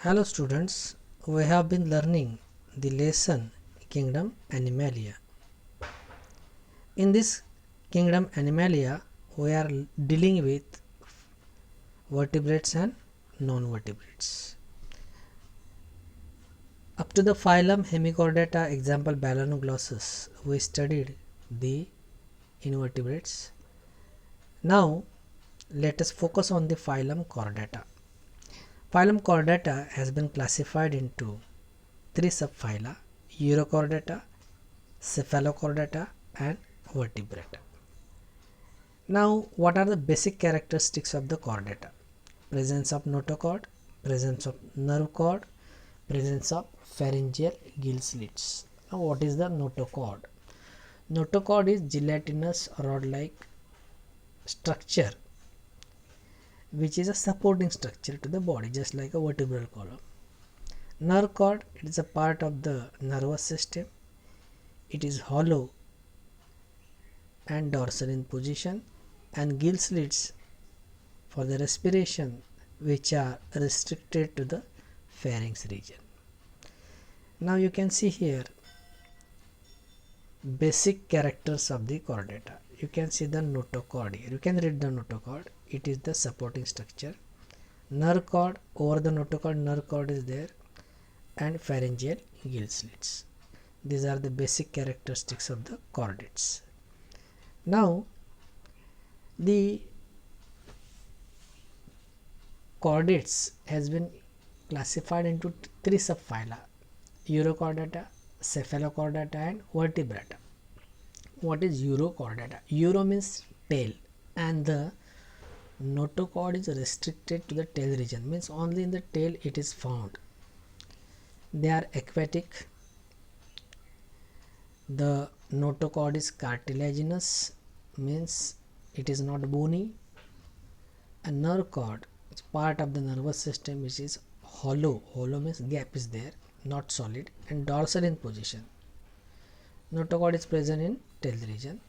Hello students, we have been learning the lesson Kingdom Animalia. In this Kingdom Animalia, we are dealing with vertebrates and non-vertebrates. Up to the phylum Hemichordata, example Balanoglossus, we studied the invertebrates. Now let us focus on the phylum Chordata. Phylum Chordata has been classified into three subphyla: Urochordata, Cephalochordata and Vertebrata. Now, what are the basic characteristics of the chordata? Presence of notochord, presence of nerve cord, presence of pharyngeal gill slits. Now, what is the notochord? Notochord is gelatinous rod-like structure which is a supporting structure to the body, just like a vertebral column. Nerve cord, it is a part of the nervous system. It is hollow and dorsal in position, and gill slits for the respiration which are restricted to the pharynx region. Now you can see here basic characters of the chordata. You can see the notochord here. You can read the notochord. It is the supporting structure. Nerve cord, over the notochord nerve cord is there, and pharyngeal gill slits. These are the basic characteristics of the chordates. Now the chordates has been classified into three subphyla: Urochordata, Cephalochordata and Vertebrata. What is Urochordata? Uro means tail, and the notochord is restricted to the tail region, means only in the tail it is found. They are aquatic. The notochord is cartilaginous, means it is not bony. A nerve cord is part of the nervous system which is hollow. Hollow means gap is there, not solid, and dorsal in position. Notochord is present in tail region.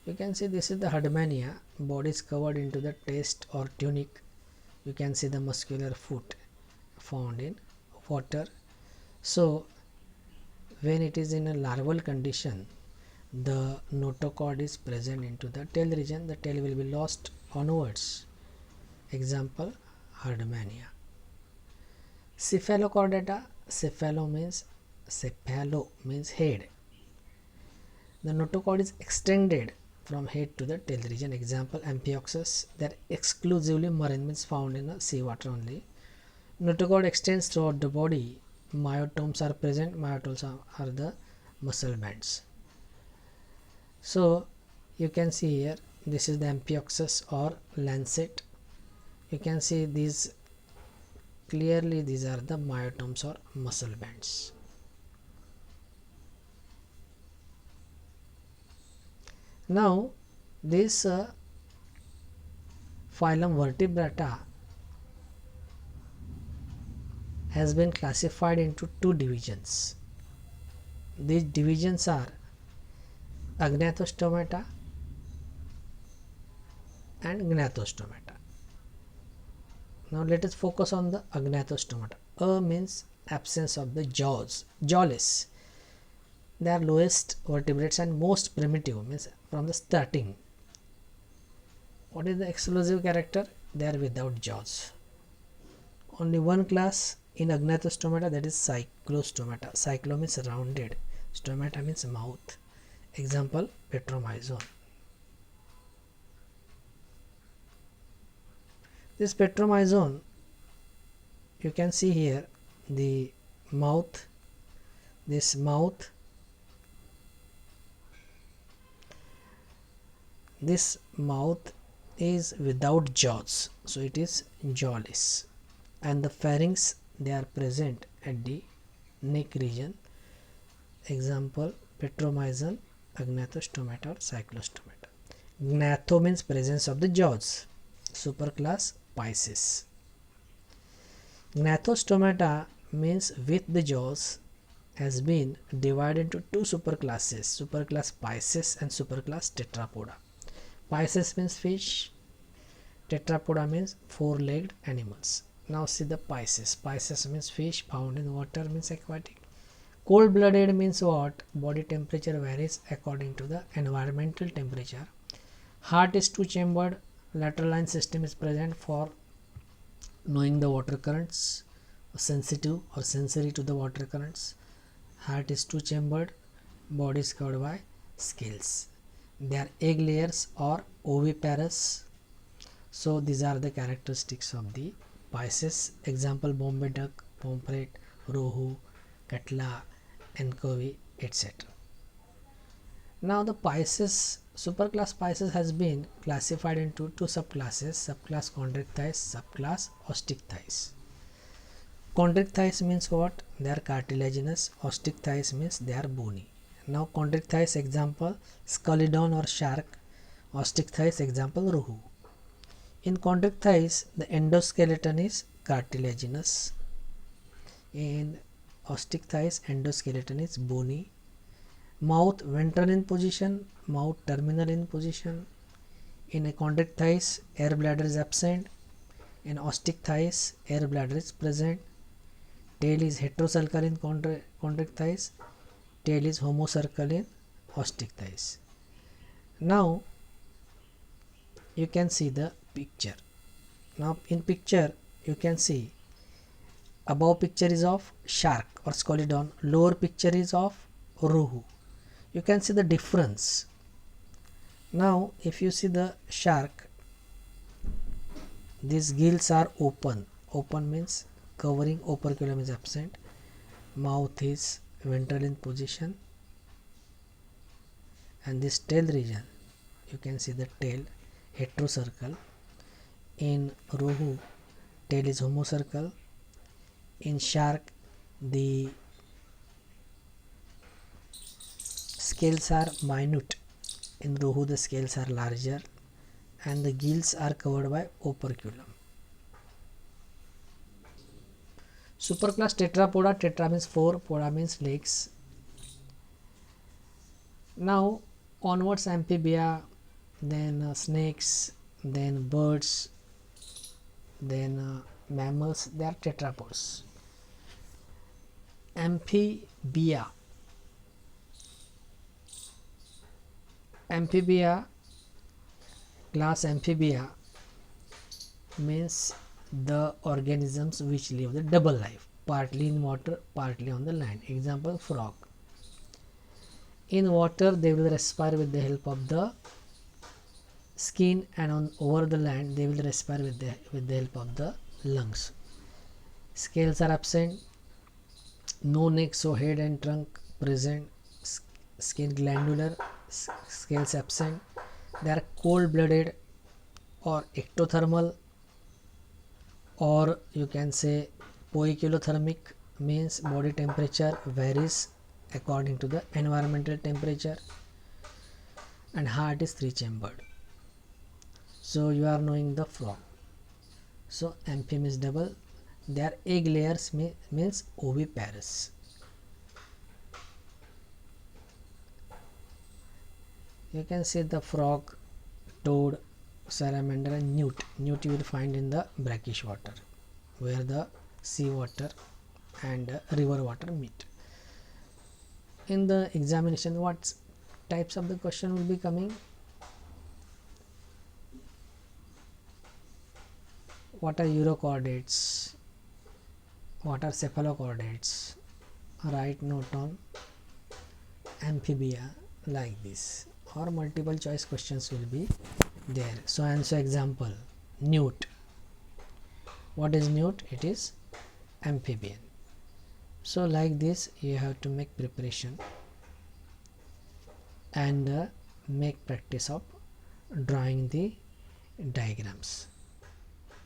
You can see this is the Herdmania. Body is covered into the taste or tunic. You can see the muscular foot found in water. So when it is in a larval condition, the notochord is present into the tail region. The tail will be lost onwards. Example, Herdmania. Cephalochordata. Cephalo means head. The notochord is extended from head to the tail region. Example, Amphioxus. They are exclusively marine, means found in the seawater only. Notochord extends throughout the body. Myotomes are present. Myotomes are the muscle bands. So you can see here, this is the Amphioxus or lancet. You can see these clearly, these are the myotomes or muscle bands. Now this phylum Vertebrata has been classified into two divisions. These divisions are Agnathostomata and Gnathostomata. Now let us focus on the Agnathostomata. A means absence of the jaws, jawless. They are lowest vertebrates and most primitive, means from the starting. What is the exclusive character? They are without jaws. Only one class in Agnathostomata, that is Cyclostomata. Cyclo means rounded, stomata means mouth. Example, Petromyzon. This Petromyzon, you can see here the mouth, this mouth, this mouth is without jaws, so it is jawless, and the pharynx, they are present at the neck region. Example, Petromyzon, Agnathostomata or Cyclostomata. Gnatho means presence of the jaws. Superclass Pisces. Gnathostomata means with the jaws has been divided into two superclasses, superclass Pisces and superclass Tetrapoda. Pisces means fish, Tetrapoda means four-legged animals. Now see the Pisces. Pisces means fish, found in water means aquatic. Cold blooded means what? Body temperature varies according to the environmental temperature. Heart is two chambered. Lateral line system is present for knowing the water currents, sensitive or sensory to the water currents. Heart is two chambered. Body is covered by scales. They are egg layers or oviparous. So these are the characteristics of the Pisces. Example: Bombay duck, pomfret, rohu, katla, anchovy, etc. Now the Pisces, superclass Pisces has been classified into two subclasses: subclass chondrichthyes, subclass osteichthyes. Chondrichthyes means what? They are cartilaginous. Osteichthyes means they are bony. Now chondrichthyes example: Scalodon or shark. Osteichthyes example: rohu. In chondrichthyes, the endoskeleton is cartilaginous. In osteichthyes, endoskeleton is bony. Mouth ventral in position, mouth terminal in position. In a chondrichthyes, air bladder is absent. In osteichthyes, air bladder is present. Tail is heterocercal in chondrichthyes. Tail is homocercal in osteichthyes. Now you can see the picture. Now in picture you can see above picture is of shark or Scalodon, lower picture is of rohu. You can see the difference. Now if you see the shark, these gills are open. Open means covering operculum is absent. Mouth is ventral in position, and this tail region, you can see the tail heterocercal. In rohu, tail is homocercal. In shark, the scales are minute. In rohu, the scales are larger, and the gills are covered by operculum. Superclass tetrapoda. Tetra means four, poda means legs. Now onwards amphibia, then snakes, then birds, then mammals. They are tetrapods. Amphibia. Amphibia, class amphibia means the organisms which live the double life, partly in water, partly on the land. Example: frog. In water they will respire with the help of the skin, and over the land they will respire with the help of the lungs. Scales are absent. No neck, so head and trunk present. Skin glandular. Scales absent. They are cold blooded or ectothermal, or you can say poikilothermic, means body temperature varies according to the environmental temperature. And heart is three chambered. So you are knowing the frog. So amphi means double. Their egg layers means oviparous. You can see the frog, toad, salamander, and newt. Newt you will find in the brackish water, where the sea water and river water meet. In the examination, what types of the question will be coming? What are urochordates? What are cephalochordates? Write note on amphibia like this, or multiple choice questions will be there. So answer example: newt. What is newt? It is amphibian. So like this you have to make preparation and make practice of drawing the diagrams.